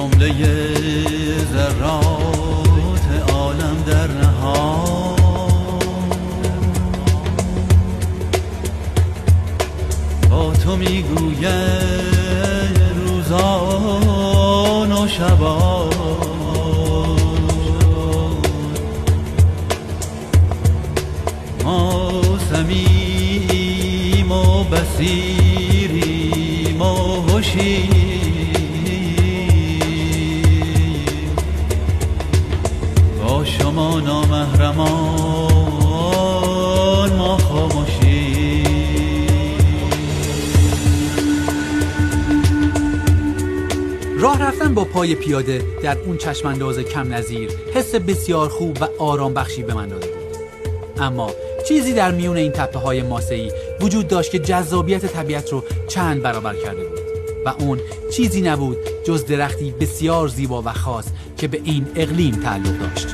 جمله ذرات عالم در نهان با تو میگوید روزان و شبان ما سمیم و بصیریم و هوشیم با شما نامحرمان ما خاموشیم. راه رفتن با پای پیاده در اون چشمانداز کم نظیر حس بسیار خوب و آرام بخشی به من داده بود. اما چیزی در میون این تپه های ماسه‌ای وجود داشت که جذابیت طبیعت رو چند برابر کرده بود و اون چیزی نبود جز درختی بسیار زیبا و خاص که به این اقلیم تعلق داشت.